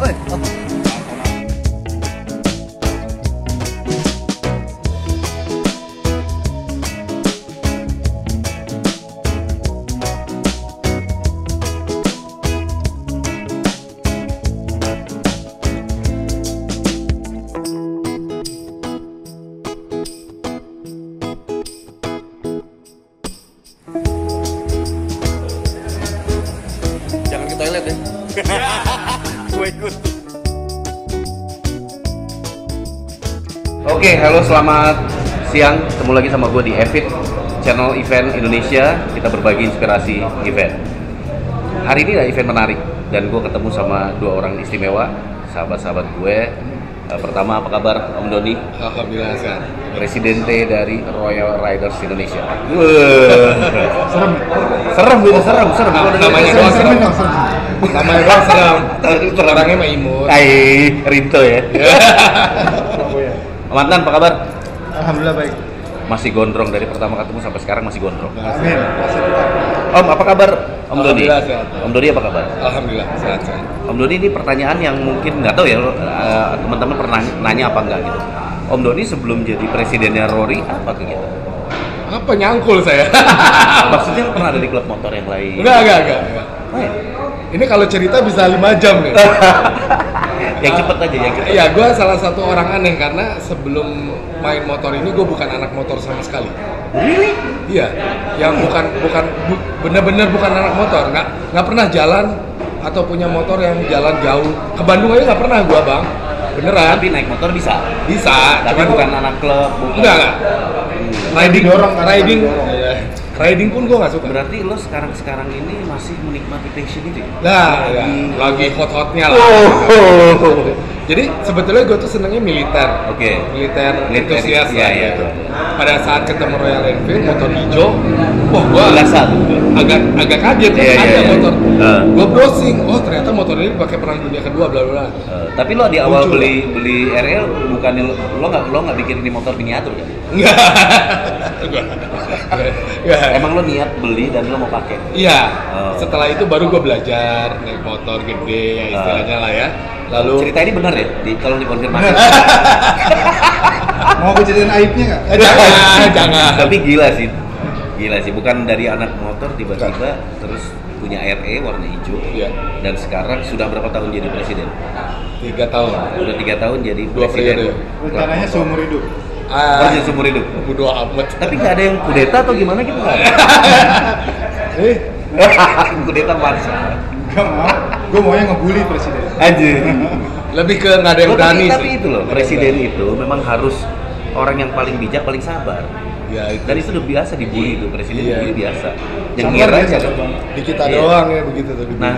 Oi, oh. Jangan ke toilet ya. Gue ikut. Oke, halo, selamat siang. Ketemu lagi sama gue di Evit, channel event Indonesia. Kita berbagi inspirasi event. Hari ini ada event menarik dan gue ketemu sama dua orang istimewa, sahabat-sahabat gue. Pertama, apa kabar Om Doni? Alhamdulillah sehat. Presidente dari Royal Riders Indonesia. Serem Serem. namanya doang serem. Namanya doang serem. Orangnya mah imut. Rinto ya. Mantan, apa kabar? Alhamdulillah baik. Masih gondrong dari pertama ketemu sampai sekarang masih gondrong. Amin. Om, apa kabar? Om Doni. Alhamdulillah sehat. Om Doni apa kabar? Alhamdulillah sehat. Om Doni, ini pertanyaan yang mungkin nggak tahu ya, teman-teman pernah nanya apa enggak gitu. Om Doni sebelum jadi presidennya Rory apa kegiatan? Apa nyangkul saya? Maksudnya pernah ada di klub motor yang lain? Enggak. Oh, ya? Ini kalau cerita bisa 5 jam nih. Yang cepet aja, yang cepet. Iya, gue salah satu orang aneh karena sebelum main motor ini gue bukan anak motor sama sekali. Really? Iya, yang bener-bener bukan anak motor, nggak pernah jalan atau punya motor yang jalan jauh. Ke Bandung aja nggak pernah gua, Bang. Beneran. Tapi naik motor bisa? Bisa, Tapi cuman bukan anak klub, bukan? Enggak. Riding pun gua nggak suka. Berarti lo sekarang ini masih menikmati passion itu ya? Nah, lagi hot-hotnya lah. Jadi sebetulnya gue tuh senengnya militer. Oke. Militer entusias iya, lah iya. gitu. Pada saat ketemu Royal Enfield motor hijau, wah gua Belasan. agak kaget kan Iya, ada iya. motor. Gua browsing, oh ternyata motor ini pakai perang dunia kedua bla bla. Tapi lo di awal Muncul. beli RL bukannya lo nggak bikin ini motor miniatur kan? Enggak. Emang lo niat beli dan lo mau pakai? Iya. Oh. Setelah itu baru gue belajar naik motor gede ya istilahnya lah ya. Lalu Cerita ini benar ya? Tolong dikonfirmasi. Mau gue ceritain aibnya nggak? jangan. Tapi gila sih, bukan dari anak motor tiba-tiba terus punya RE warna hijau. Iya. Dan sekarang sudah berapa tahun jadi presiden? 3 tahun. Udah 3 tahun jadi 2 presiden. periode. Rencananya seumur hidup. Presiden seumur hidup. Bodo amat. Tapi nggak ada yang kudeta atau gimana gitu nggak ada? Kudeta Marshall. Gak mau. Gue maunya ngebully presiden. Aja. Lebih ke nggak ada yang berani Tapi sih. itu loh, presiden itu memang harus orang yang paling bijak, paling sabar. Ya itu. Dan itu udah biasa dibully itu, presiden Iya. dibully biasa. Yang Sabar ngira ya, aja sabar, kan. Bang. Di kita Iya. doang ya begitu tuh. Nah,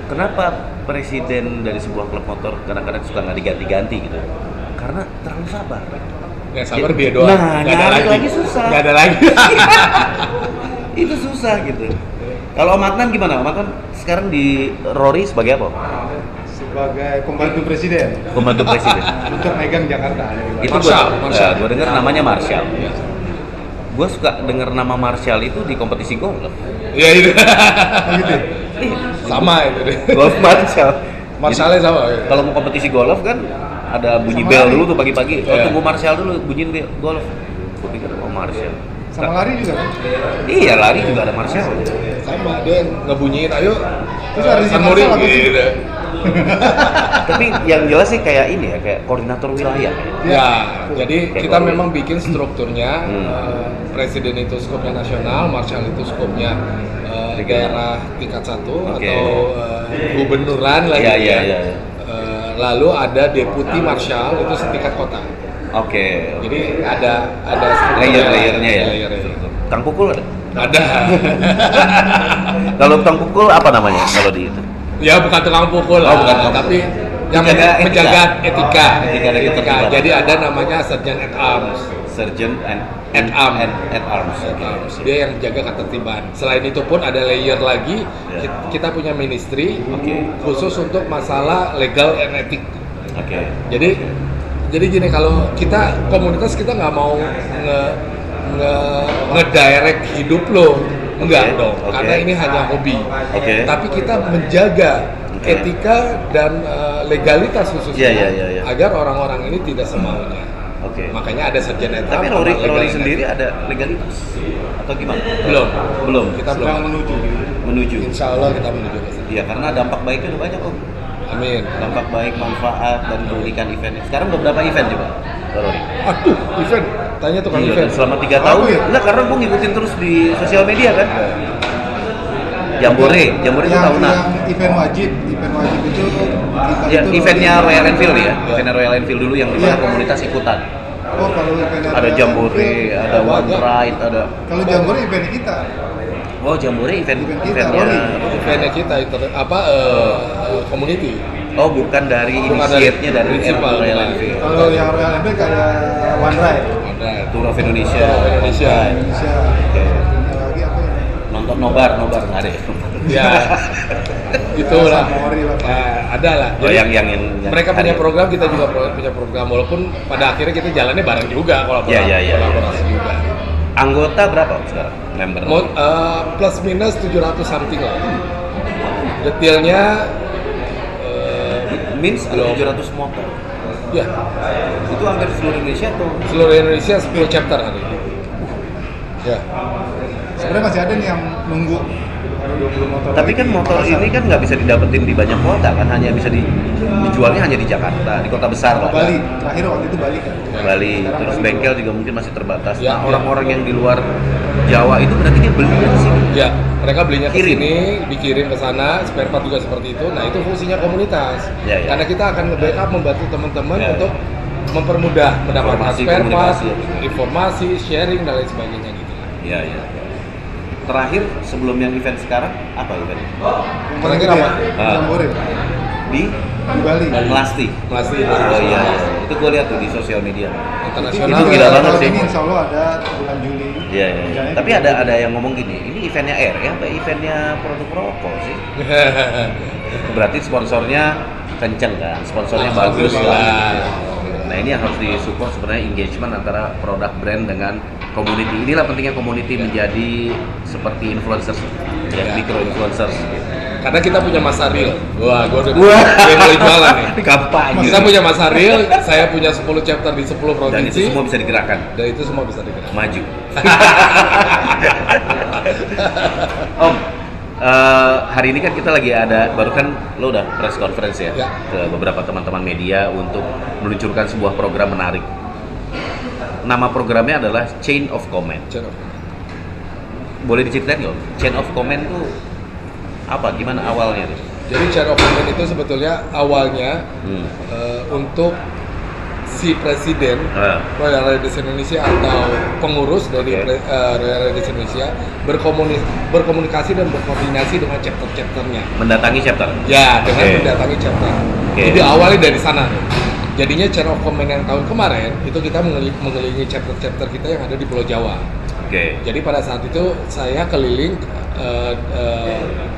kenapa presiden dari sebuah klub motor kadang-kadang suka nggak diganti-ganti gitu? Karena terlalu sabar. yang sabar dia doang. Nah, Nggak ada nyari lagi susah. Nggak ada lagi. Itu susah gitu. Kalau Om Adnan gimana? Om Adnan sekarang di Rory sebagai apa? Sebagai pembantu presiden Pembantu presiden. untuk megang Jakarta. Itu Marshall. gue dengar namanya Marshall. Iya. Gue suka denger nama Marshall itu di kompetisi golf. Iya itu. Oh, gitu. Sama itu deh. Golf Marshall. Marshallnya sama. Ya. Kalau mau kompetisi golf kan ada bunyi Sama bel lari. dulu tuh pagi-pagi. Oh, Iya. tunggu Marshall dulu bunyiin bel golf. Gue pikir Marshall. Sama lari juga kan? Iya, lari juga ada Marshall. Sama dia ngebunyiin ayo. Terus ada si San Mori Marshall apa sih? gitu. Tapi yang jelas sih kayak ini ya, kayak koordinator wilayah. Ya, jadi Kayak kita Rory. memang bikin strukturnya. Presiden itu skopnya nasional, Marshall itu skopnya daerah tingkat 1 Oke. atau gubernuran lah Iya, gitu iya, ya. iya. Lalu ada deputi Marshall itu setingkat kota. Oke. Jadi ada strukturnya, Layer-layernya ya. layer-layernya. Kang Pukul ada? Ada. Kalau Kang Pukul apa namanya kalau di itu? Ya bukan tukang pukul Oh, lah, bukan tukang tapi pukul. yang Menjaga menjaga etika. Etika dan ketertiban. Jadi ada namanya Sergeant at Arms. Sergeant At arms. at arms. Oke. Dia yang jaga ketertiban. Selain itu pun ada layer lagi, Ya. kita punya ministry Oke. khusus untuk masalah legal and etik. Oke. Jadi gini, kalau kita komunitas kita nggak mau ngedirect hidup lo, enggak Oke, dong, oke. karena ini hanya hobi. Oke. Tapi kita menjaga etika dan legalitas khususnya Iya. agar orang-orang ini tidak semaunya. Oke. Makanya ada Sarjana Etam. Tapi sama Rory legalitas. sendiri ada legalitas atau gimana? Belum. Kita Sedang menuju. Insya Allah kita menuju ke sana. Iya, karena dampak baiknya udah banyak Om. Amin. Dampak baik, manfaat dan keunikan event. Sekarang udah berapa event coba, Rory? Aduh, event. Tanya tukang Iya, event. dan selama 3 Apa tahun. ya? Enggak, karena gue ngikutin terus di sosial media kan. Jambore itu tahunan. Yang event wajib itu kita Ya, itu eventnya Royal Enfield ya. Iya. Eventnya Royal Enfield dulu yang dimana Iya. komunitas ikutan. Oh, kalau eventnya Ada Jambore, ada One Ada. Ride, ada. Kalau Jambore event kita. Oh, Jambore Event kita, eventnya. Rory. Eventnya kita itu community. Oh, bukan dari Bukan dari inisiatnya dari principal, Royal bukan. Enfield. Kalau yang Royal Enfield kayak One Ride Ada. Tour of Indonesia. Tour of Indonesia. Indonesia. Oke. Yang lagi apa ya? Nonton nobar nggak ada. Ya. Itulah. Mori lah, Pak. Ada lah. Oh, Jadi, yang mereka hari- punya program, kita juga punya program, walaupun pada akhirnya kita jalannya bareng juga, Iya. kolaborasi juga. Anggota berapa sekarang? Member? Plus minus 700 something lah. Detailnya Means ada belum. 700 motor. ya Itu hampir seluruh Indonesia atau? seluruh Indonesia 10 chapter hari ini. Ya. Sebenarnya masih ada nih yang nunggu. Kalau 20 motor. Tapi lagi kan motor pasang. ini kan nggak bisa didapetin di banyak kota kan, hanya bisa dijualnya hanya di Jakarta, di kota besar lah. Bali, terakhir waktu itu Bali kan. Bali, Sekarang terus Bali bengkel juga mungkin masih terbatas. Ya, Nah, orang-orang yang di luar Jawa itu berarti dia beli di sini. Ya, mereka belinya ke Kirim. sini, dikirim ke sana, spare part juga seperti itu. Nah, itu fungsinya komunitas. Ya, ya. Karena kita akan nge-backup membantu teman-teman Ya, untuk mempermudah mendapatkan Informasi, spare part, komunikasi. informasi, sharing dan lain sebagainya gitu. Iya, iya. Terakhir sebelum yang event sekarang apa event? Yang paling Terakhir gede apa? ya, Jambore Di di Bali. Melasti. Masih Oh iya, iya. Itu gue lihat tuh di sosial media. internasional. Itu gila banget tahun sih. Ini insya Allah ada bulan Juli. Iya, iya. Rencananya Tapi ada yang ngomong gini, ini eventnya Air ya, apa eventnya produk rokok sih? Berarti sponsornya kenceng kan, sponsornya bagus Alhamdulillah. lah. Nah ini yang harus disupport sebenarnya engagement antara produk brand dengan community. Inilah pentingnya community menjadi seperti influencers, ya, Ya. micro influencers. Karena kita punya Mas Aril. Wah, gue udah Wah. yang mulai jualan nih. Kampanye. Kita punya Mas Aril, saya punya 10 chapter di 10 Dan provinsi. itu semua bisa digerakkan, Dan itu semua bisa digerakkan. maju. Om, hari ini kan kita lagi ada, baru kan lo udah press conference ya, Ya. ke beberapa teman-teman media untuk meluncurkan sebuah program menarik. Nama programnya adalah Chain of Command. Boleh diceritain nggak? Om? Chain of Command tuh apa? Gimana awalnya tuh? Jadi chain of command itu sebetulnya awalnya Hmm. untuk si presiden Ah. Royal Ladies Indonesia atau pengurus dari Oke. Royal Ladies Indonesia berkomunikasi dan berkoordinasi dengan chapter-chapternya. Mendatangi chapter. Ya, dengan Oke. mendatangi chapter. Oke. Jadi awalnya dari sana. Jadinya chain of command yang tahun kemarin itu kita mengelilingi chapter-chapter kita yang ada di Pulau Jawa. Oke. Jadi pada saat itu saya keliling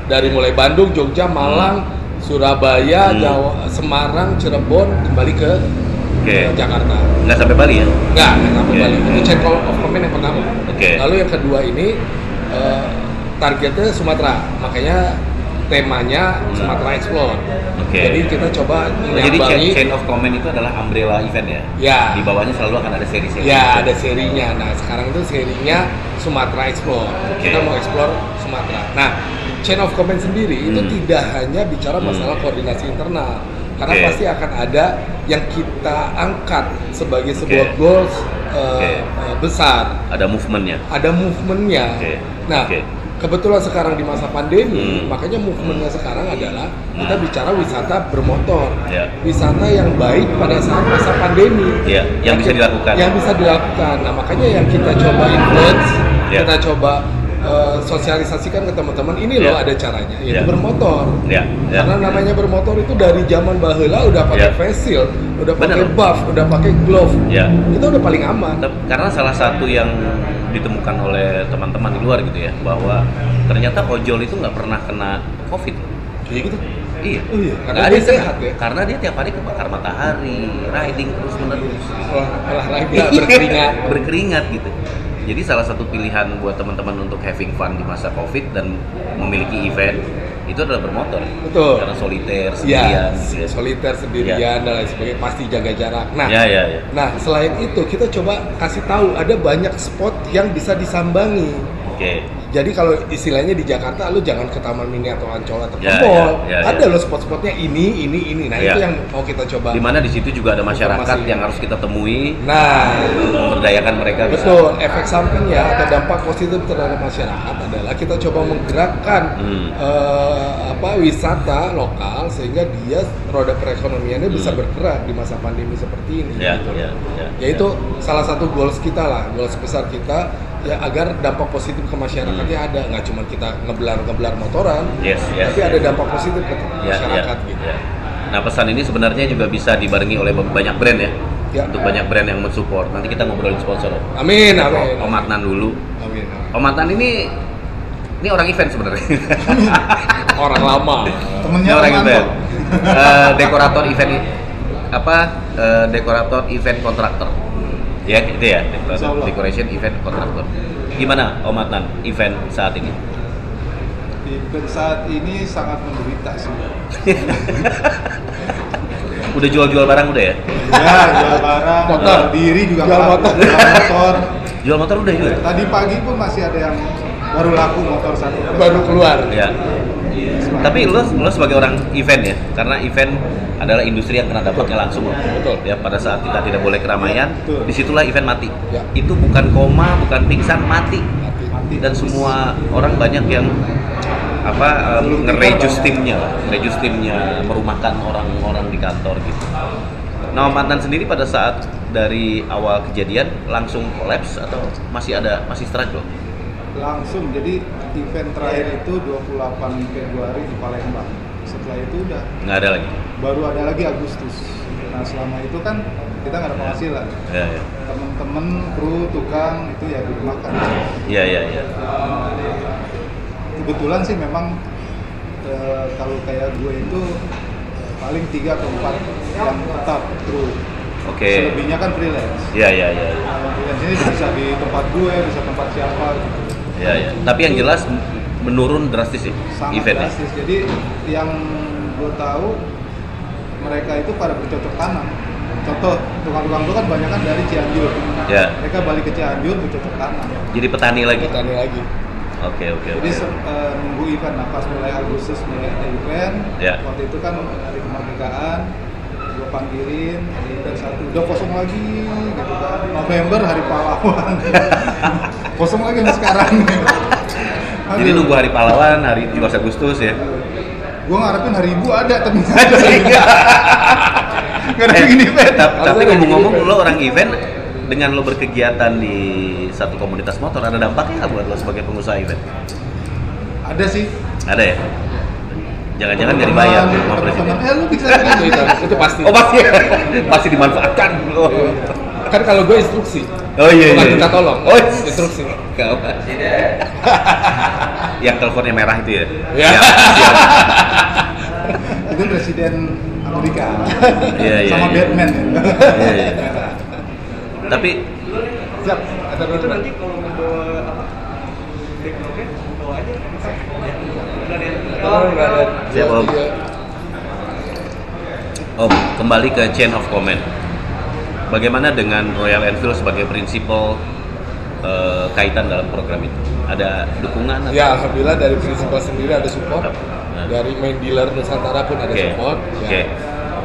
dari mulai Bandung, Jogja, Malang, Surabaya, Jawa, Semarang, Cirebon, kembali ke Oke. Jakarta. Nggak sampai Bali ya? Nggak sampai Oke. Bali. Itu chain of command yang pertama. Oke. Lalu yang kedua ini targetnya Sumatera, makanya temanya Sumatera Explore. Oke. Jadi kita coba Jadi menyambangi. Chain of Command itu adalah umbrella event ya? Ya. Di bawahnya selalu akan ada seri-seri. Ya, ada serinya. Nah, sekarang itu serinya Sumatera Explore. Oke. Kita mau explore Sumatera. Nah, Chain of Command sendiri itu tidak hanya bicara masalah koordinasi internal. Karena Oke. pasti akan ada yang kita angkat sebagai sebuah Oke. goals Oke. besar. Ada movementnya. Ada movementnya. Oke. Nah, Oke. kebetulan sekarang di masa pandemi, makanya movementnya sekarang adalah kita bicara wisata bermotor. Ya. Wisata yang baik pada saat masa pandemi. Ya, yang bisa dilakukan. Yang bisa dilakukan. Nah, makanya yang kita coba influence, Ya. kita coba sosialisasikan ke teman-teman, ini loh Ya. ada caranya, yaitu Ya. bermotor. Ya, ya. Karena namanya bermotor itu dari zaman baheula udah pakai Ya. face shield, udah pakai Bener. buff, udah pakai glove. Ya. Itu udah paling aman. Karena salah satu yang ditemukan oleh teman-teman di luar gitu ya, bahwa ternyata ojol itu nggak pernah kena COVID. Kayak gitu. Iya. Oh iya, karena Nggak dia ada sehat ya. Karena dia tiap hari kebakar matahari, riding terus menerus. Olahraga berkeringat. Berkeringat gitu. Jadi salah satu pilihan buat teman-teman untuk having fun di masa COVID dan memiliki event itu adalah bermotor. Betul. Karena soliter Ya, sendirian. gitu ya. soliter sendirian dan lain sebagainya, pasti jaga jarak. Nah, Ya. nah selain itu kita coba kasih tahu ada banyak spot yang bisa disambangi. Oke. Jadi kalau istilahnya di Jakarta, lu jangan ke Taman Mini atau Ancol atau ke Ya, mall. ya. Ada loh spot-spotnya ini. Nah Ya. itu yang mau kita coba. Di mana di situ juga ada masyarakat Informasi. yang harus kita temui Nah, untuk memberdayakan mereka bisa. betul. Efek sampingnya atau dampak positif terhadap masyarakat adalah kita coba menggerakkan wisata lokal sehingga dia roda perekonomiannya bisa bergerak di masa pandemi seperti ini. Ya. Yaitu salah satu goals kita lah, goals besar kita ya agar dampak positif ke masyarakatnya ada, nggak cuma kita ngebelar motoran, Yes. tapi ada dampak positif ke masyarakat gitu. Ya. Nah, pesan ini sebenarnya juga bisa dibarengi oleh banyak brand ya. Ya. Untuk banyak brand yang mensupport. Nanti kita ngobrolin sponsor. Amin. Om Adnan dulu. Amin. Om Adnan ini orang event sebenarnya. Orang lama. Temennya Orang Romanto. event. Dekorator event dekorator event kontraktor. Ya, gitu ya. Insya Allah. Decoration event kontraktor. Gimana Om Adnan event saat ini? Event saat ini sangat menderita sih. Udah jual-jual barang udah ya? Ya, jual barang, Motor. jual diri juga Jual laku, motor. jual motor. Jual motor udah juga? Tadi pagi pun masih ada yang baru laku motor satu. Baru keluar. Ya. Tapi lo sebagai orang event ya, karena event adalah industri yang kena dampaknya langsung. Betul. Ya, pada saat kita tidak boleh keramaian, Betul. disitulah event mati. Ya. Itu bukan koma, bukan pingsan, mati. Mati. Dan semua orang banyak yang nge-reduce timnya, merumahkan orang-orang di kantor gitu. Nah, Om Adnan sendiri pada saat dari awal kejadian langsung kolaps atau masih struggle? Langsung, jadi event terakhir itu 28 Februari di Palembang. Setelah itu udah Nggak ada lagi? baru ada lagi Agustus. Nah selama itu kan kita nggak ada penghasilan. Ya. Temen-temen, kru, tukang itu ya dirumahkan. Iya. Kebetulan sih memang kalau kayak gue itu paling 3 atau 4 yang tetap kru. Oke. Selebihnya kan freelance. Iya. Freelance ini bisa di tempat gue, bisa tempat siapa gitu. Iya. Tapi yang jelas menurun drastis sih Sangat eventnya. drastis. Jadi yang gue tahu mereka itu pada bercocok tanam. Contoh, tukang-tukang itu kan banyak kan dari Cianjur. Ya. Mereka balik ke Cianjur bercocok tanam. Jadi petani lagi. Petani lagi. Oke. Jadi nunggu event, nah pas mulai Agustus mulai ada event. Ya. Waktu itu kan hari kemerdekaan, gue panggilin ada event satu, udah kosong lagi gitu kan. November hari pahlawan, kosong lagi nih sekarang. Jadi nunggu hari pahlawan, hari 17 Agustus ya. Gue ngarepin hari ibu ada, tapi nggak ada. Nggak ada bikin event. Tapi ngomong-ngomong lo orang event, dengan lo berkegiatan di satu komunitas motor, ada dampaknya nggak buat lo sebagai pengusaha event? Ada sih. Ada ya? Jangan-jangan nggak dibayar sama presiden? Lu bisa itu pasti. Oh pasti dimanfaatkan lo. Kan kalau gue instruksi. Oh iya. Bukan minta tolong. Oh Instruksi. Gawat. Yang teleponnya merah itu ya? Ya. Siap. itu presiden Amerika. Iya. Sama Batman. Iya. Tapi Siap. Itu nanti kalau membawa backgroundnya bawa aja bisa. Siap, Om. Om, kembali ke chain of command. Bagaimana dengan Royal Enfield sebagai prinsipal kaitan dalam program itu? Ada dukungan? Ya, alhamdulillah dari prinsipal sendiri ada support. Nah. Dari main dealer Nusantara pun ada Oke. support. Oke.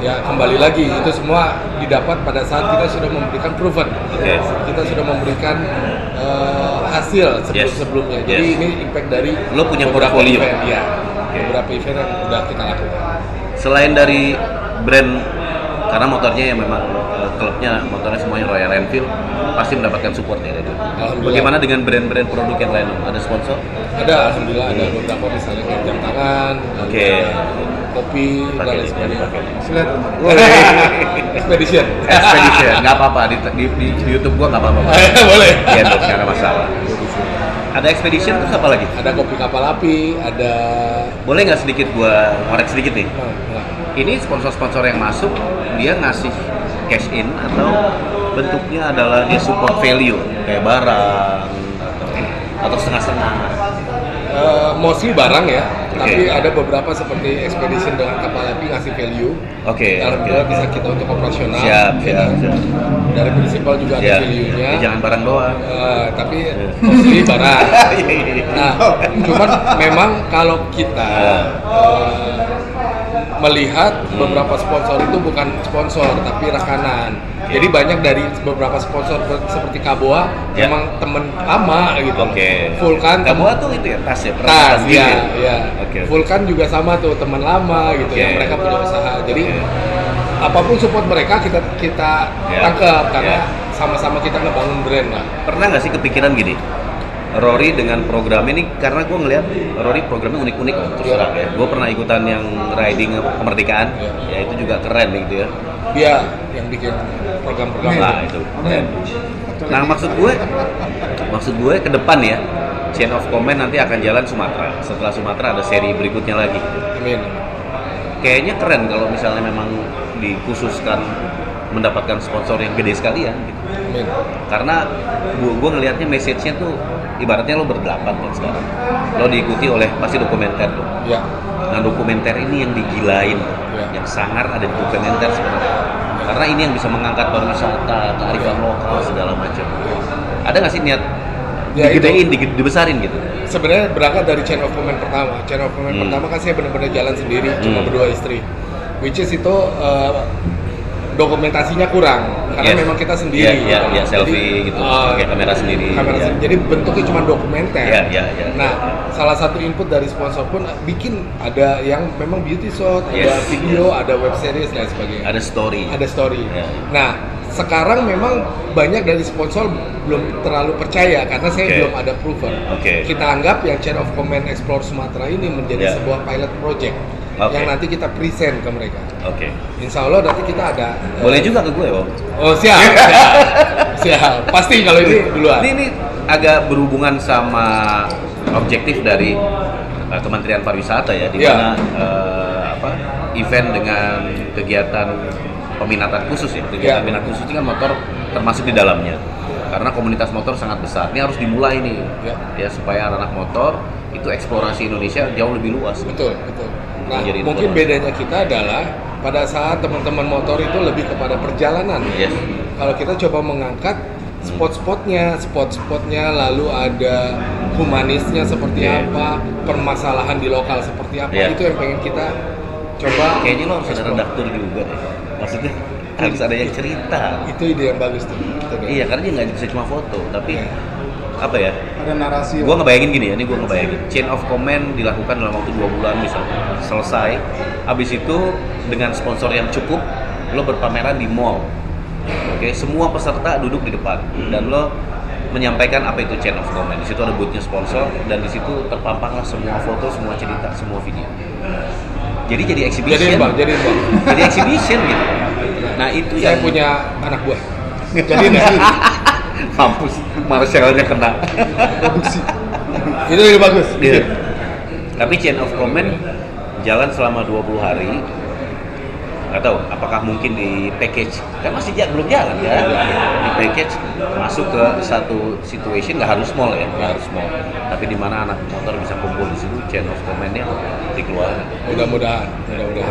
Ya kembali lagi itu semua didapat pada saat kita sudah memberikan proven. Oke. Kita sudah memberikan hasil sebelum-sebelumnya. Jadi Yes. ini impact dari Lo punya beberapa portfolio. event, ya. Oke. Beberapa event yang udah kita lakukan. Selain dari brand, karena motornya yang memang klubnya motornya semuanya Royal Enfield, pasti mendapatkan support ya dari itu. Alhamdulillah. Bagaimana dengan brand-brand produk yang lain? Ada sponsor? Ada, alhamdulillah ada beberapa misalnya kayak jam tangan, Oke. kopi, dan Pakai lain sebagainya. Silat. Expedition. Expedition, nggak apa-apa di YouTube gua nggak apa-apa. Boleh. Iya, dong, nggak ada masalah. Ada expedition terus apa lagi? Ada kopi kapal api, ada Boleh nggak sedikit gua ngorek sedikit nih? nah, Ini sponsor-sponsor yang masuk dia ngasih cash in atau bentuknya adalah dia support value kayak barang atau setengah-setengah. mostly barang ya, Oke. tapi ada beberapa seperti expedition dengan kapal api ngasih value. Oke. Alhamdulillah bisa kita untuk operasional. Siap, ya siap, kan? siap. Dari prinsipal juga ada Ya. value-nya. Jangan barang doang. Tapi mostly barang. Iya, iya, iya. Nah, cuman memang kalau kita melihat beberapa sponsor itu bukan sponsor tapi rekanan. Jadi banyak dari beberapa sponsor seperti Kaboa Ya. memang temen lama gitu. Oke. Vulkan Kaboa tuh itu ya tas ya. Tas, peralatan ya, bibir. ya. Oke. Vulkan juga sama tuh teman lama gitu Oke. yang mereka punya usaha. Jadi Oke. apapun support mereka kita Ya. tangkap karena Ya. sama-sama kita ngebangun brand lah. Pernah nggak sih kepikiran gini? Rory dengan program ini, karena gue ngeliat Rory programnya unik-unik loh, terus terang ya. Gue pernah ikutan yang riding kemerdekaan, Ya. ya itu juga keren gitu ya. Dia yang bikin program-program. Nah itu. Amin. Nah maksud gue ke depan ya, chain of command nanti akan jalan Sumatera. Setelah Sumatera ada seri berikutnya lagi. Amin. Kayaknya keren kalau misalnya memang dikhususkan mendapatkan sponsor yang gede sekalian gitu. Amin. Karena gue ngelihatnya message-nya tuh ibaratnya lo berdelapan kan sekarang. Lo diikuti oleh pasti dokumenter tuh. Ya. Nah dokumenter ini yang digilain, Ya. yang sangar ada di dokumenter sebenarnya. Karena ini yang bisa mengangkat pariwisata, kearifan lokal segala macam. Ada nggak sih niat Ya, digedein, dibesarin gitu? Sebenarnya berangkat dari chain of command pertama. Chain of command pertama kan saya benar-benar jalan sendiri, cuma berdua istri. Which is itu dokumentasinya kurang karena Yes. memang kita sendiri. Iya, Jadi, selfie gitu, pakai kamera sendiri. kamera ya. sendiri. Jadi bentuknya cuma dokumenter. Iya, iya, iya. Nah, salah satu input dari sponsor pun bikin ada yang memang beauty shot, ada Yes, video, ada web series dan sebagainya. Ada story. Ada story. Ya. Nah, sekarang memang banyak dari sponsor belum terlalu percaya karena saya Oke. belum ada proven. Oke. Kita anggap yang Chain of Command Explore Sumatera ini menjadi Ya. sebuah pilot project Oke. yang nanti kita present ke mereka. Oke. Insya Allah nanti kita ada. Boleh juga ke gue, Om. Oh siap, siap, siap. Pasti kalau ini duluan. Ini agak berhubungan sama objektif dari Kementerian Pariwisata ya, di Iya. mana event dengan kegiatan peminatan khusus ya. Kegiatan Iya. minat khusus ini kan motor termasuk di dalamnya. Karena komunitas motor sangat besar. Ini harus dimulai nih. Iya. Ya supaya anak-anak motor itu eksplorasi Indonesia jauh lebih luas. Betul, betul. Nah, Menjadi mungkin informasi. bedanya kita adalah pada saat teman-teman motor itu lebih kepada perjalanan. Yes. Kalau kita coba mengangkat spot-spotnya, lalu ada humanisnya seperti Yeah. apa, permasalahan di lokal seperti apa, Yeah. itu yang pengen kita coba. Kayaknya lo harus ada explore. redaktur juga deh. Maksudnya harus ada yang cerita. Itu ide yang bagus tuh. Itu deh. Iya, karena dia nggak bisa cuma foto, tapi Iya. apa ya? Ada narasi. Gue ngebayangin gini ya, ini gue ngebayangin chain of command dilakukan dalam waktu 2 bulan misalnya, selesai. Habis itu dengan sponsor yang cukup, lo berpameran di mall. Oke, semua peserta duduk di depan dan lo menyampaikan apa itu chain of command. Di situ ada boothnya sponsor dan di situ terpampanglah semua foto, semua cerita, semua video. Jadi exhibition. Jadi bang. Jadi exhibition gitu. Nah itu Saya yang punya anak buah. Jadi nih, mampus, Marshall-nya kena. Produksi. itu ide bagus. Iya. Tapi chain of command jalan selama 20 hari. Nggak tahu apakah mungkin di package, kan masih belum jalan kan? Di package masuk ke satu situation, nggak harus mall ya, nggak harus mall. Tapi di mana anak motor bisa kumpul di situ, chain of command-nya dikeluarkan. Mudah-mudahan. Gitu.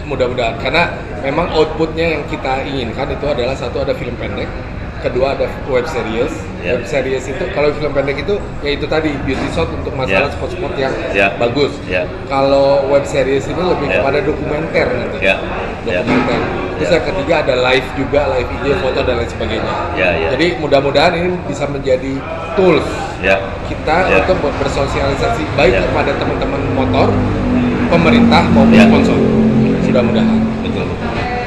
Mudah-mudahan karena memang outputnya yang kita inginkan itu adalah satu ada film pendek, kedua ada web series. Ya. Web series itu kalau film pendek itu ya itu tadi beauty shot untuk masalah Ya. spot-spot yang Ya. bagus. Ya. Kalau web series ini lebih Ya. kepada dokumenter nanti. Ya. Ya. Dokumenter. Terus Ya. yang ketiga ada live juga, live IG, foto dan lain sebagainya. Ya, ya. Jadi mudah-mudahan ini bisa menjadi tools Ya. kita Ya. untuk bersosialisasi baik Ya. kepada teman-teman motor, pemerintah maupun Ya. sponsor. Mudah-mudahan. Betul.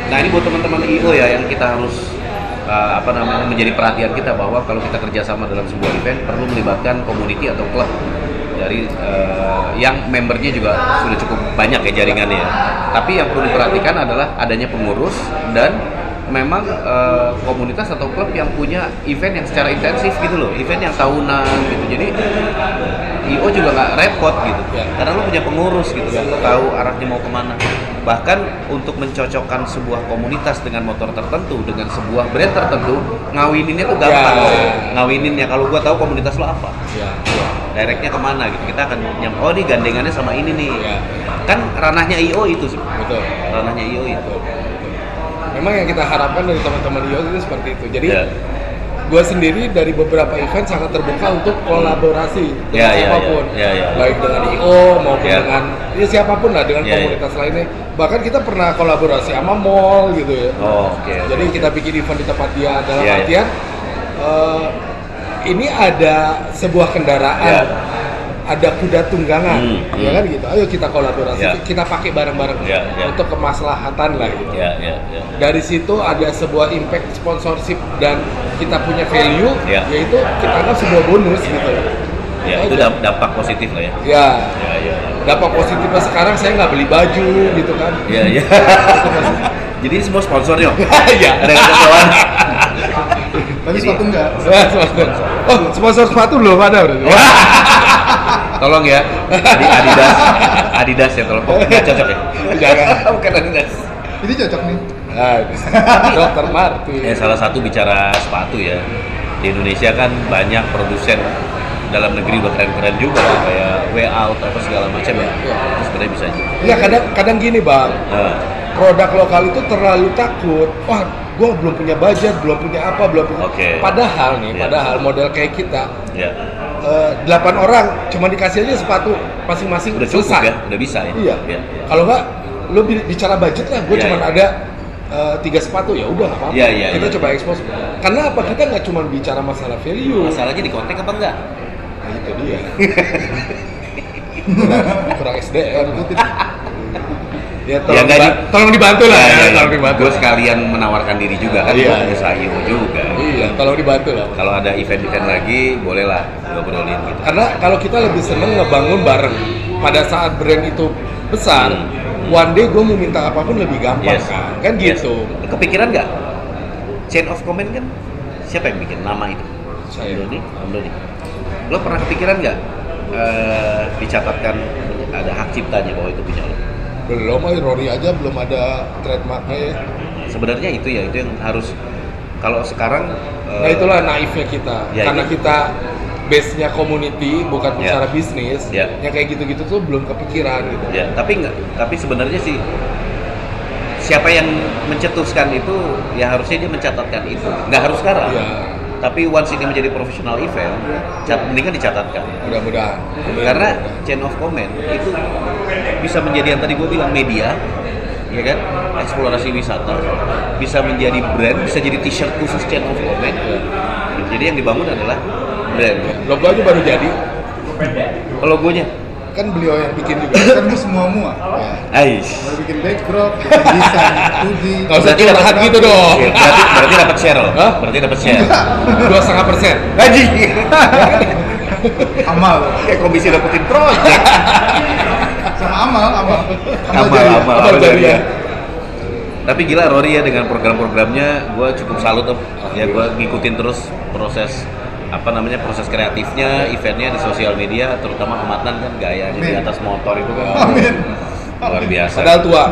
Nah ini buat teman-teman IO ya yang kita harus menjadi perhatian kita bahwa kalau kita kerjasama dalam sebuah event perlu melibatkan community atau klub dari yang membernya juga sudah cukup banyak ya jaringannya ya. Tapi yang perlu diperhatikan adalah adanya pengurus dan memang komunitas atau klub yang punya event yang secara intensif gitu loh, event yang tahunan gitu. Jadi IO juga nggak repot gitu, Ya. karena lo punya pengurus gitu kan, lo tahu arahnya mau kemana. Bahkan untuk mencocokkan sebuah komunitas dengan motor tertentu, dengan sebuah brand tertentu, ngawininnya tuh gampang Ya. loh. Ngawininnya kalau gua tahu komunitas lo apa. Ya. directnya kemana gitu. Kita akan oh ini gandengannya sama ini nih. Ya. Kan ranahnya IO itu sih. Betul. Ranahnya IO itu. Memang yang kita harapkan dari teman-teman IO itu seperti itu. Jadi Ya. gue sendiri dari beberapa event sangat terbuka untuk kolaborasi dengan Ya, ya, siapapun, ya, baik dengan IO maupun Ya. dengan siapapun lah, dengan Ya, ya. komunitas lainnya. Bahkan kita pernah kolaborasi sama mall gitu ya. Oh, oke. Jadi kita bikin event di tempat dia, dalam Ya, ya. artian ini ada sebuah kendaraan, Ya. ada kuda tunggangan, ya hmm. kan gitu. Ayo kita kolaborasi, Ya. kita pakai bareng-bareng Ya, ya. untuk kemaslahatan lah gitu. Ya, ya, ya. Dari situ ada sebuah impact sponsorship dan kita punya value, Ya. yaitu kita anggap sebuah bonus gitu. Ya, itu Aja. dampak positif lah ya. Ya, Ya, ya. dampak positifnya sekarang saya nggak beli baju gitu kan. Ya, ya. Jadi ini semua sponsornya. Ya. Ada yang kawan. Tapi Jadi- sepatu enggak. Oh, sponsor sepatu belum ada berarti. Tolong ya, Adidas ya tolong. Oh, nggak cocok ya? Jangan. Bukan Adidas. Ini cocok nih. Dokter Martin. Salah satu bicara sepatu ya, di Indonesia kan banyak produsen dalam negeri udah keren-keren juga kayak Way Out apa segala macam ya. Itu sebenarnya bisa juga. Ya kadang gini bang, Nah, produk lokal itu terlalu takut. Wah, gue belum punya budget, belum punya apa, belum punya. Oke. Padahal nih, Ya. padahal model kayak kita, ya 8 orang cuma dikasih aja sepatu masing-masing udah cukup selesai. ya, udah bisa ya. Iya. Ya. Kalau nggak, lu bicara budget lah, gue Iya, cuma iya. ada 3 sepatu ya udah nggak apa-apa. Iya, iya, Kita iya. coba expose. Karena apa? Kita nggak cuma bicara masalah value. Masalahnya di kontak apa enggak? Nah, itu dia. kurang SDM. Ya, Ya, nggak tolong dibantu lah. Ya, ya, Tolong dibantu. Gue sekalian menawarkan diri juga kan, Iya, gue iya. pengusaha IO juga. Iya, tolong dibantu lah. Kalau ada event-event lagi, bolehlah ngobrolin gitu. Karena kalau kita lebih seneng ngebangun bareng. Pada saat brand itu besar, one day gue mau minta apapun lebih gampang Yes. kan Yes. gitu. Kepikiran nggak? Chain of command kan siapa yang bikin nama itu? Saya. Om Doni. Lo pernah kepikiran nggak dicatatkan ada hak ciptanya bahwa itu punya lo? Belum, Rory aja belum ada trademarknya ya. Sebenarnya itu ya, itu yang harus kalau sekarang. Nah itulah naifnya kita, Ya, karena iya. kita base-nya community bukan Ya. bicara bisnis, Ya. yang kayak gitu-gitu tuh belum kepikiran gitu. Ya, tapi sebenarnya sih siapa yang mencetuskan itu ya harusnya dia mencatatkan itu. Nggak harus sekarang. Iya. Tapi once ini menjadi profesional event, mendingan dicatatkan. Mudah-mudahan. Karena chain of command itu bisa menjadi yang tadi gue bilang media, ya kan, eksplorasi wisata, bisa menjadi brand, bisa jadi t-shirt khusus chain of command. Jadi yang dibangun adalah brand. Logo aja baru jadi, Logonya, kan beliau yang bikin juga. Kan lu semua ya. Ais. Mau bikin backdrop, bikin desain, 2D. Nggak usah curhat gitu dong. Ya, berarti dapat share loh. Hah? Berarti dapat share. 2,5%. Haji. Amal. Kayak komisi dapetin project. Sama amal Amal jadi jadi ya. ya. Tapi gila Rory ya dengan program-programnya, gue cukup salut tuh. Ya gue ngikutin terus proses proses kreatifnya, eventnya di sosial media, terutama Amatan kan gayanya di atas motor itu kan Amin. luar biasa. Padahal tua.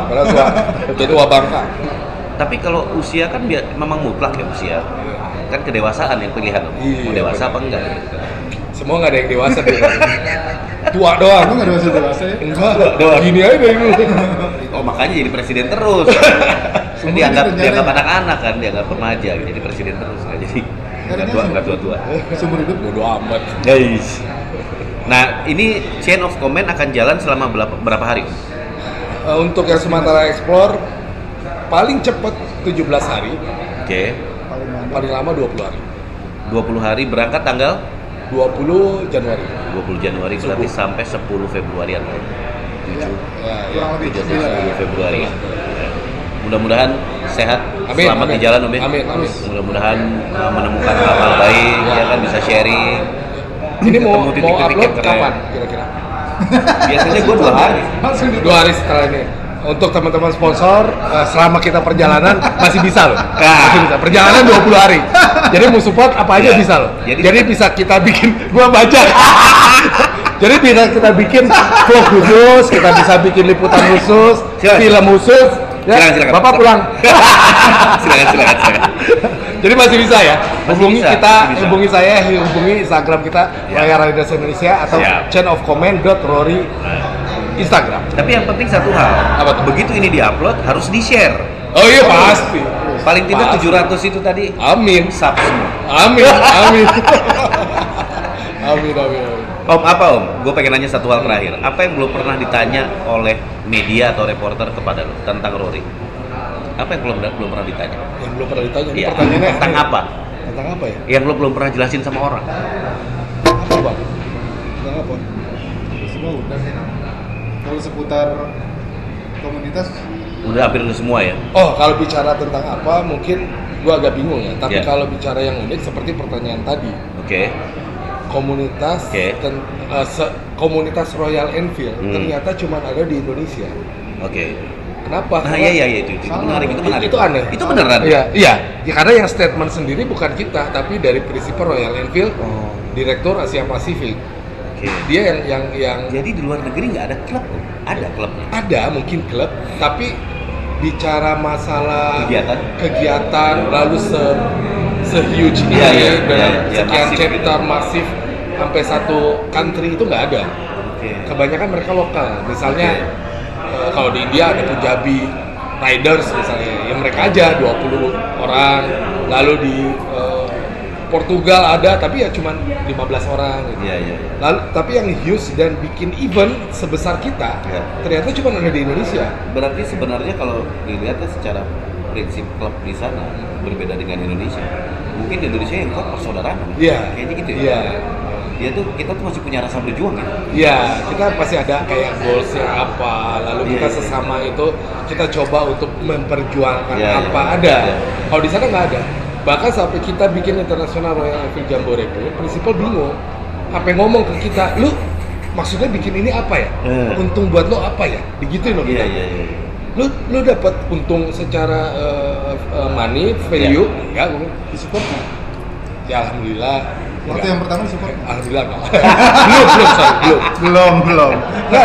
Jadi tua bangka. Tapi kalau usia kan memang mutlak ya usia. Kan kedewasaan yang pilihan loh. Mau Iya, dewasa apa enggak gitu. Semua nggak ada yang dewasa deh. Tua doang. Lu nggak dewasa ya? Enggak. Doang. Gini aja dari dulu. Oh makanya jadi presiden terus. Kan dianggap anak-anak kan, dianggap remaja gitu. Jadi presiden terus nggak jadi nggak tua-tua. Seumur hidup. Bodo amat. Guys. Nah ini chain of command akan jalan selama berapa hari? Untuk yang Sumatera Explore paling cepat 17 hari, Oke. paling lama 20 hari. 20 hari berangkat tanggal 20 Januari. 20 Januari berarti sampai 10 Februari atau Ya, Ya, kurang lebih 10 Februari. Mudah-mudahan sehat, Amin, selamat amin. di jalan Om ya. Amin, amin. Mudah-mudahan menemukan hal-hal baik, ya kan bisa sharing. Ini mau Ketemu titik-titik upload yang keren. kapan kira-kira? Biasanya gue 2 hari. Langsung 2 hari setelah ini. Untuk teman-teman sponsor, selama kita perjalanan masih bisa loh. Masih bisa. Perjalanan 20 hari. Jadi mau support apa aja Iya. bisa loh. Jadi- Jadi bisa kita bikin, gua baca. Jadi bisa kita bikin vlog khusus, kita bisa bikin liputan khusus, Silakan. film khusus. Ya, Silakan. Bapak pulang. Silakan. Jadi masih bisa ya? Masih Hubungi bisa, kita, masih bisa. hubungi saya, hubungi Instagram kita Ya. Royal Riders Indonesia atau Siap. chainofcommand.rory Instagram. Tapi yang penting satu hal, Apa tuh? begitu ini diupload harus di-share. Oh iya pasti. Paling tidak Pasti. 700 itu tadi Amin. sub semua. Amin. Amin. Amin. Amin. Om, apa Om? Gue pengen nanya satu hal terakhir. Apa yang belum pernah ditanya oleh media atau reporter kepada lo tentang Rory? Apa yang belum pernah ditanya? Yang belum pernah ditanya. Ini Iya. pertanyaannya Tentang aneh. apa? Tentang apa ya? Yang lo belum pernah jelasin sama orang? Apa bang? Tentang apa? Semua udah sih. Kalau seputar komunitas, Udah hampir udah semua ya. Oh, kalau bicara tentang apa mungkin gua agak bingung ya. Tapi Iya. kalau bicara yang unik seperti pertanyaan tadi, Oke. komunitas Oke. komunitas Royal Enfield Hmm. ternyata cuma ada di Indonesia. Oke. Kenapa? Nah, Karena- iya itu menarik, itu menarik. Itu aneh. Itu beneran. Iya, iya. Ya, karena yang statement sendiri bukan kita, tapi dari prinsip Royal Enfield, Oh. Direktur Asia Pasifik. Oke. Dia yang Jadi di luar negeri nggak ada klub, Om? Ada klubnya. ada mungkin klub, tapi bicara masalah Kegiatan. lalu se-huge ini Iya, iya, dengan iya, sekian masif chapter masif sampai satu country itu nggak ada. Oke. Kebanyakan mereka lokal. Misalnya Oke. kalau di India ada Punjabi Riders misalnya, ya mereka aja 20 orang. Lalu di Portugal ada, tapi ya cuma 15 orang gitu. Iya. Lalu tapi yang huge dan bikin event sebesar kita Iya. ternyata cuma ada di Indonesia. Berarti sebenarnya kalau dilihatnya secara prinsip klub di sana berbeda dengan Indonesia. Mungkin di Indonesia yang klub persaudaraan. Iya. Kayaknya gitu ya. Iya. Dia tuh kita tuh masih punya rasa berjuang ya. Iya, kita pasti ada kayak goalsnya apa, lalu Iya, kita iya. sesama itu kita coba untuk memperjuangkan Iya, apa iya. ada. Iya. Kalau di sana nggak ada. Bahkan sampai kita bikin internasional Royal Enfield Jambore pun, prinsipal bingung. Sampai ngomong ke kita, lu maksudnya bikin ini apa ya? Untung buat lo apa ya? Digituin loh kita. Iya. Lu dapat untung secara money value Iya. enggak? di support nggak? Ya alhamdulillah. Waktu enggak. yang pertama di support nggak? Alhamdulillah enggak. belum sorry, belum. Belum. Nah,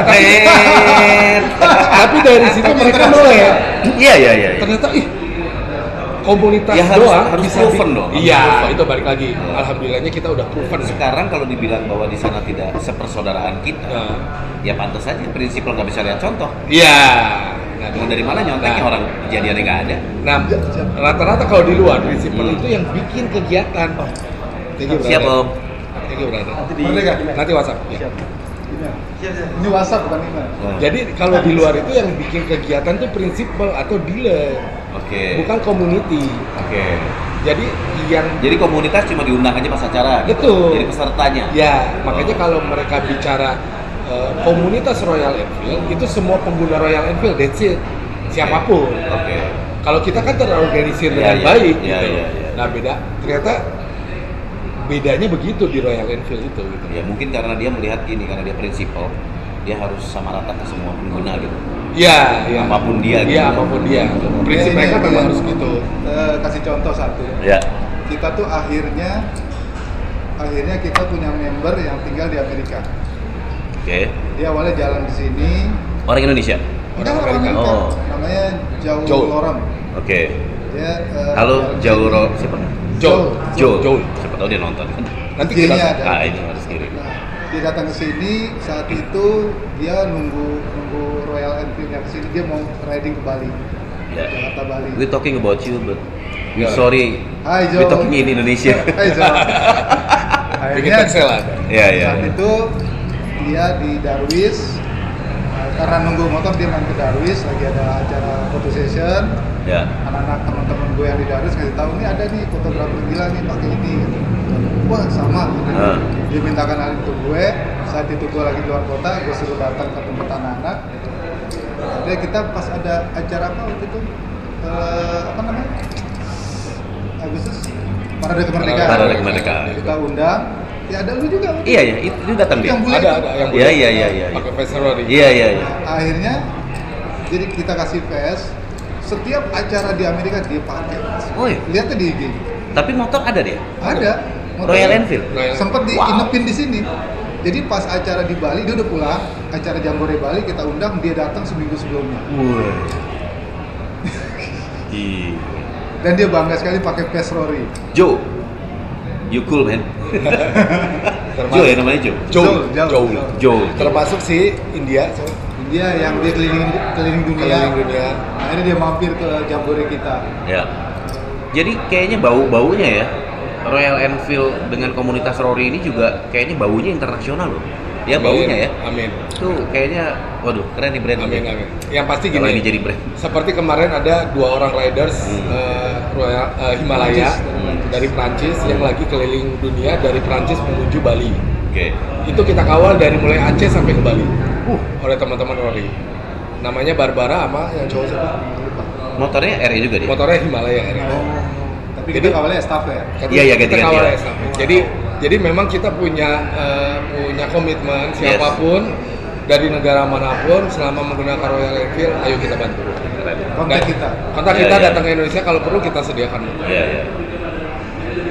tapi dari situ mereka melek. Iya. Ternyata komunitas Ya, harus- doang harus bisa proven dong, harus Iya, proven. itu balik lagi. Alhamdulillahnya kita udah proven. Sekarang kalau dibilang bahwa di sana tidak sepersaudaraan kita, Nah, ya pantas saja prinsip nggak bisa lihat contoh. iya. Nah, Mau dari mana nyonteknya Nah. orang kejadiannya nggak ada. Nah, rata-rata kalau di luar prinsipal itu yang bikin kegiatan. Thank you, Siap brother. Om. Thank you, brother. Merdeka. Nanti WhatsApp. Ya. Ini WhatsApp bukan email. Wah. Jadi kalau di luar itu yang bikin kegiatan itu prinsipal atau dealer, Oke. bukan community. Oke. Jadi yang Jadi komunitas cuma diundang aja pas acara. gitu? Betul. Jadi pesertanya. ya makanya kalau mereka bicara komunitas Royal Enfield itu semua pengguna Royal Enfield, that's it. Siapapun. Oke. Kalau kita kan terorganisir Iya, dengan iya. baik Iya, gitu. iya, iya. Nah beda, ternyata bedanya begitu di Royal Enfield itu gitu. Ya mungkin karena dia melihat ini, karena dia prinsipal, dia harus sama rata ke semua pengguna gitu. Iya, iya. Apapun dia, gitu. Iya, apapun dia. Prinsip Ini- mereka ini memang yang- harus gitu. Kasih contoh satu. Ya. Kita tuh akhirnya kita punya member yang tinggal di Amerika. Oke. Dia awalnya jalan di sini. Orang Indonesia. Orang Enggak, Amerika. Oh. Namanya Joe Joe. Lorem. Oke. Dia Halo, jalan di Jauro sini. siapa? Joe. Joe. Siapa tahu dia nonton. Nanti IG-nya kita ada. Ah, ini harus kirim. Nah, dia datang ke sini, saat itu dia nunggu Royal Enfield yang kesini, dia mau riding ke Bali, Ya. Jakarta Bali. We talking about you, but we Ya. sorry. Hai We Joe. talking in Indonesia. Hai Joe. bikin Akhirnya Excel ada. Iya, iya. saat itu dia di Darwis, karena nunggu motor dia main ke Darwis, lagi ada acara photo session. Ya. Anak-anak teman-teman gue yang di Darwis ngasih tahu nih ada nih fotografer gila nih pakai ini. Gitu. Wah sama. Ah. Dia minta kenalin ke gue. Saat itu gue lagi di luar kota, gue suruh datang ke tempat anak-anak. Jadi kita pas ada acara apa waktu itu? Apa namanya? Agustus. Parade Kemerdekaan. Parade Kemerdekaan. Kita undang. Ya ada lu juga. Iya, iya. Itu datang dia. Yang bule. Ada yang Iya, iya, iya, iya. pakai face rory. Iya, iya, iya. Akhirnya jadi kita kasih VS. Setiap acara di Amerika dia pakai. Oh, iya. Lihatnya di IG. Tapi motor ada dia. Ada. Royal Enfield. Sempet Wow. diinepin di sini. Jadi pas acara di Bali dia udah pulang, acara Jambore Bali kita undang, dia datang seminggu sebelumnya. Wah. Iya. Dan dia bangga sekali pakai face Rory. Joe, you cool man. Joe ya namanya Joe. Joe. Termasuk si India. Dia yang dia keliling dunia. Akhirnya dia mampir ke Jambore kita. Ya. Jadi kayaknya bau-baunya ya, Royal Enfield dengan komunitas Rory ini juga kayaknya baunya internasional loh. Ya baunya ya. Amin. Tuh kayaknya, waduh keren nih brand. Amin. Yang pasti Kalau gini. ini jadi brand. Seperti kemarin ada 2 orang riders Royal Himalaya dari Prancis yang lagi keliling dunia dari Prancis menuju Bali. Oke. Itu kita kawal dari mulai Aceh sampai ke Bali. Oleh teman-teman Rory. Namanya Barbara sama yang cowok siapa? Motornya RE juga dia. Motornya Himalaya RE. Tapi kita kawalnya staff ya. Iya, kita ganti-ganti kawal ya. ya, staff. Jadi memang kita punya komitmen siapapun dari negara manapun selama menggunakan Royal Enfield, ayo kita bantu. Kontak kita. Kontak Iya, kita iya. datang ke Indonesia, kalau perlu kita sediakan. Iya, iya.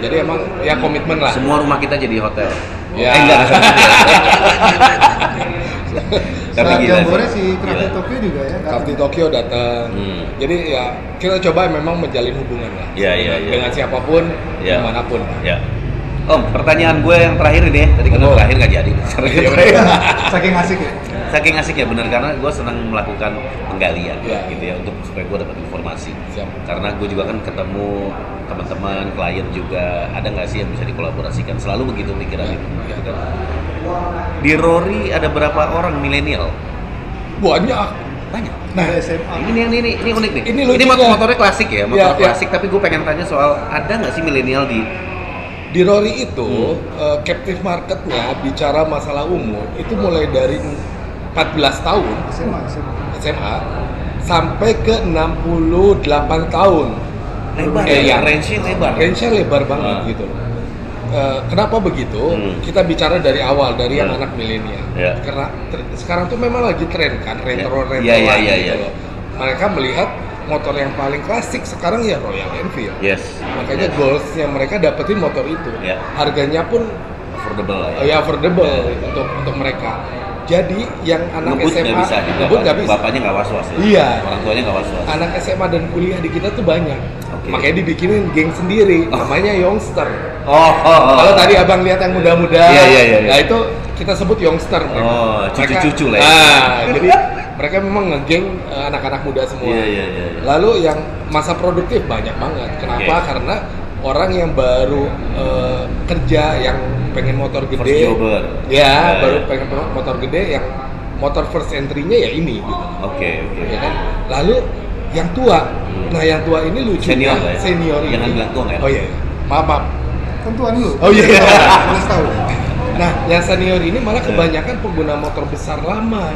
Jadi emang ya komitmen lah. Semua rumah kita jadi hotel. Ya. Enggak. Tapi Saat gila Jambore sih. si Crafty Gila. Tokyo juga ya. Captain Tokyo datang. Jadi ya kita coba memang menjalin hubungan lah. Iya, iya, iya. Dengan siapapun, Iya. dimanapun. Ya. Om, pertanyaan gue yang terakhir ini ya. Tadi kan Oh. terakhir nggak jadi. Saking asik ya. Saking asik ya bener, karena gue senang melakukan penggalian Ya. gitu ya, untuk supaya gue dapat informasi. Siap. Karena gue juga kan ketemu teman-teman, klien juga, ada nggak sih yang bisa dikolaborasikan? Selalu begitu pikiran Ya. itu. Ya. Gitu kan. Di Rory ada berapa orang milenial? Banyak. Banyak. Nah, Ada SMA. Ini unik nih. Ini Ini lucunya. motornya klasik ya, motor Ya, ya. klasik. Tapi gue pengen tanya soal ada nggak sih milenial di Rory itu captive marketnya bicara masalah umur itu mulai dari 14 tahun SMA. SMA sampai ke 68 tahun. lebar Iya. ya, range-nya lebar. Range-nya lebar banget Ah. gitu loh. Kenapa begitu? Kita bicara dari awal, dari yang anak milenial. Ya. Karena sekarang tuh memang lagi tren kan, retro-retro Iya, iya, gitu iya. loh. Mereka melihat motor yang paling klasik sekarang ya Royal Enfield. Yes. Makanya goalsnya mereka dapetin motor itu. Ya. Harganya pun Affordable lah ya. ya affordable untuk mereka. Jadi yang anak Ngebut SMA nggak bisa juga. ngebut nggak bisa. Bapaknya nggak was-was ya. Iya. Orang tuanya nggak was-was. Anak SMA dan kuliah di kita tuh banyak. Oke. Makanya dibikinin geng sendiri, namanya Youngster. Oh. Kalau tadi abang lihat yang muda-muda, Iya, iya, iya. nah itu kita sebut Youngster. Oh, Mereka- cucu-cucu lah ya. Jadi mereka memang ngegeng anak-anak muda semua. Iya, iya, iya. Lalu yang masa produktif banyak banget. Kenapa? Oke. Karena orang yang baru kerja, yang pengen motor First gede, jobber. ya baru ya. pengen motor gede, yang motor first entry-nya ya ini gitu. Oke, oke. Ya kan? Lalu yang tua, nah yang tua ini lucu Senior lah ya? senior ini. Jangan bilang tua nggak ya? Oh iya, maaf. Tentuan lu. Oh iya. Harus tahu. Nah, yang senior ini malah kebanyakan pengguna motor besar lama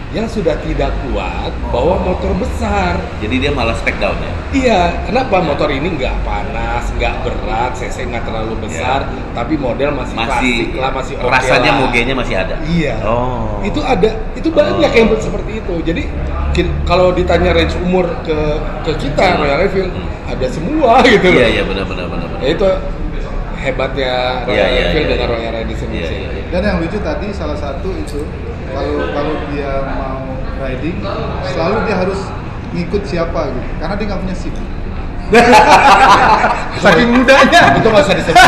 yang sudah tidak kuat bawa motor besar. Jadi dia malah spec down ya. Iya, kenapa motor ini nggak panas, nggak berat, cc nggak terlalu besar, tapi model masih klasik lah, masih oke rasanya lah. mogenya masih ada. Iya. Oh. Itu ada, itu banyak yang seperti itu. Jadi kalau ditanya range umur ke kita Royal Enfield ada semua gitu loh. Iya, iya, benar. Ya itu hebatnya Royal Iya, iya, Enfield iya, dengan iya. Royal Edison Iya, ini. iya, iya. Dan yang lucu tadi salah satu itu kalau dia mau riding selalu dia harus ngikut siapa gitu karena dia nggak punya SIM. Saking mudanya. Itu nggak usah disebut.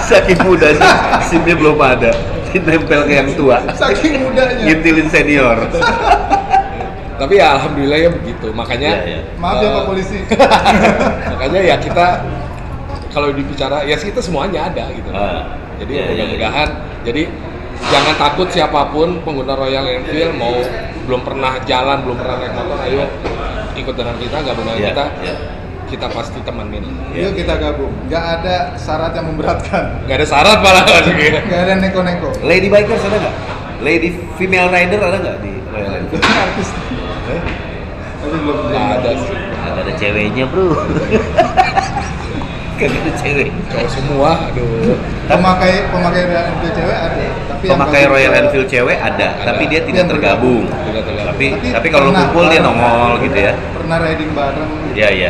Saking muda sih, SIM-nya belum ada. Nempel ke yang tua. Saking mudanya. Ngintilin senior. Tapi ya alhamdulillah ya begitu. Makanya Iya, iya. Maaf ya Pak Polisi. makanya ya kita kalau dibicara ya kita semuanya ada gitu. Ah, Jadi iya, iya, mudah-mudahan jadi jangan takut siapapun pengguna Royal Enfield mau belum pernah jalan, belum pernah naik motor, ayo ikut dengan kita, gabung dengan Iya, kita. iya. Kita pasti temenin. Iya. Yuk kita gabung. Nggak ada syarat yang memberatkan. Gak ada syarat malah Nggak ada neko-neko. Lady bikers ada nggak? Lady female rider ada nggak di Royal Enfield? Artis. Tapi belum Nggak ada sih. Ada ceweknya bro. Kagak ada cewek. Cowok semua, aduh. Pemakai Royal Enfield cewek ada. Tapi yang Pemakai bagus Royal ke- Enfield cewek ada, tapi dia tidak Yang tergabung. Tidak tergabung. Tapi kalau pernah- kumpul dia nongol gitu ya. pernah riding bareng. Iya.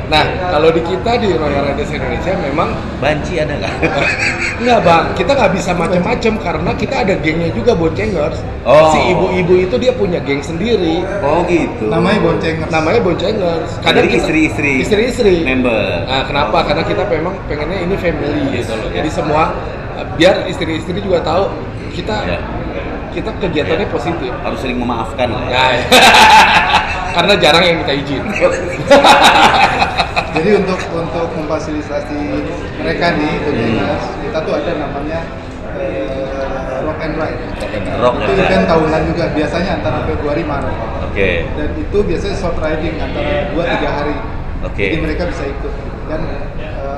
Nah, kalau di kita di Royal Riders Indonesia memang Banci ada nggak? enggak bang, kita nggak bisa macam-macam karena kita ada gengnya juga boncengers. Oh. Si ibu-ibu itu dia punya geng sendiri. Oh gitu. Namanya boncengers. Namanya boncengers. Jadi kita- istri-istri member. Nah, kenapa? Karena kita memang pengennya ini family gitu loh. Jadi semua biar istri-istri juga tahu kita Ya. kita kegiatannya positif. Harus sering memaafkan lah ya. Ya. Karena jarang yang minta izin. Jadi untuk memfasilitasi mereka nih, boncengers, kita tuh ada namanya Rock and Ride. Rock Itu and event Ride. tahunan juga, biasanya antara Februari Maret. Oke. Dan itu biasanya short riding antara 2-3 hari. Oke. Jadi mereka bisa ikut. Dan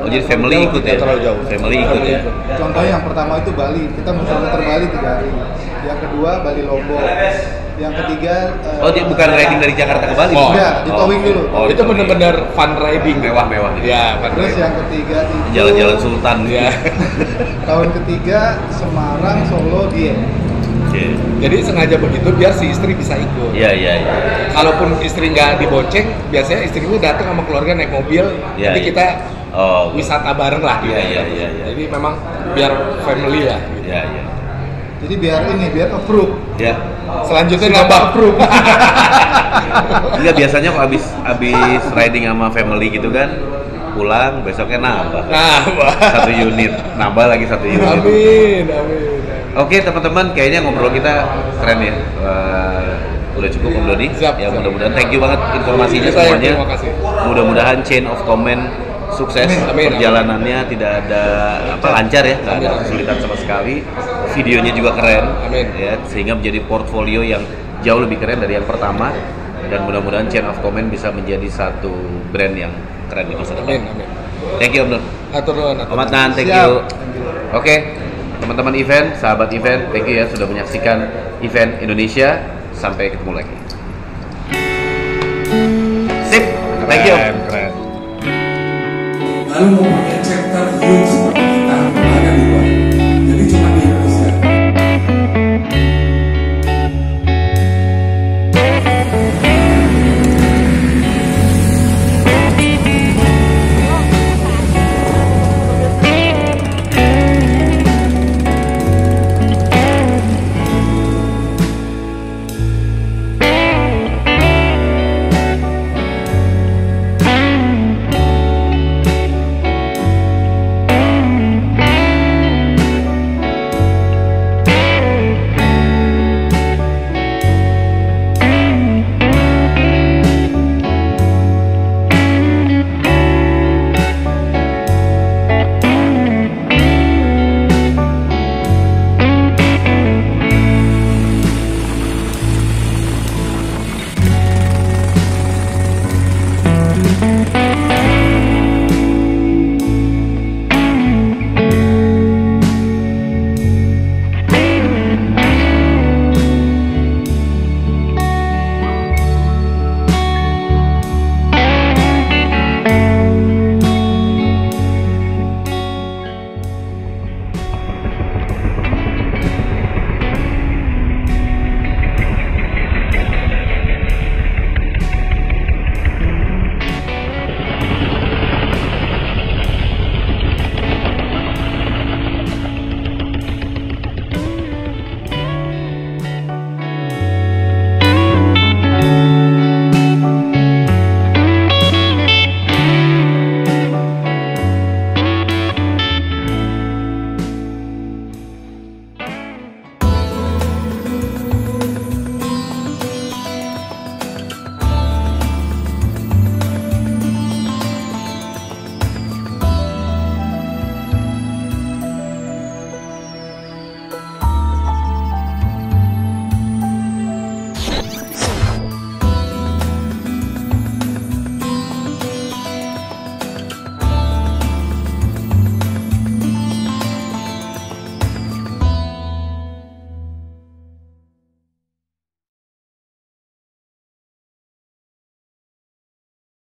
Oh jadi family ikut ya? terlalu jauh. Family ikut ya? contohnya yang pertama itu Bali, kita muter-muter Bali 3 hari. Yang kedua Bali Lombok. Yang ketiga Oh dia bukan riding dari Jakarta ke Bali? Oh. Enggak, di towing dulu. Oh, Itu bener-bener fun riding. mewah-mewah gitu. Ya, fun Terus riding. yang ketiga itu Jalan-jalan Sultan Ya. tahun ketiga Semarang, Solo, Dieng. Oke. Jadi sengaja begitu biar si istri bisa ikut. Iya. Kalaupun istri nggak dibonceng, biasanya istrinya datang sama keluarga naik mobil, Iya, nanti iya. kita Oh. wisata bareng lah. Iya. Jadi memang biar family lah. Gitu. Iya. Jadi biar approve. Ya. Selanjutnya Sudah nambah approve. Enggak biasanya kok habis riding sama family gitu kan pulang besoknya nambah Nah, satu unit, nambah lagi satu unit. amin. Oke teman-teman, kayaknya ngobrol kita keren ya. Udah cukup Om Dodi. Siap, Ya siap. mudah-mudahan thank you banget informasinya Saya semuanya. terima kasih. Mudah-mudahan chain of command sukses, Amin. perjalanannya tidak ada lancar ya, nggak ada Amin. kesulitan sama sekali. Videonya juga keren, Amin. ya, sehingga menjadi portfolio yang jauh lebih keren dari yang pertama. Dan mudah-mudahan chain of command bisa menjadi satu brand yang keren di masa depan. Amin. Thank you Om Dodi. Atur nuhun. Om Adnan, thank Siap. you. Thank you. Oke, teman-teman event, sahabat event, thank you ya sudah menyaksikan event Indonesia. Sampai ketemu lagi. Sip, thank you. Keren. Lalu mau pakai chapter YouTube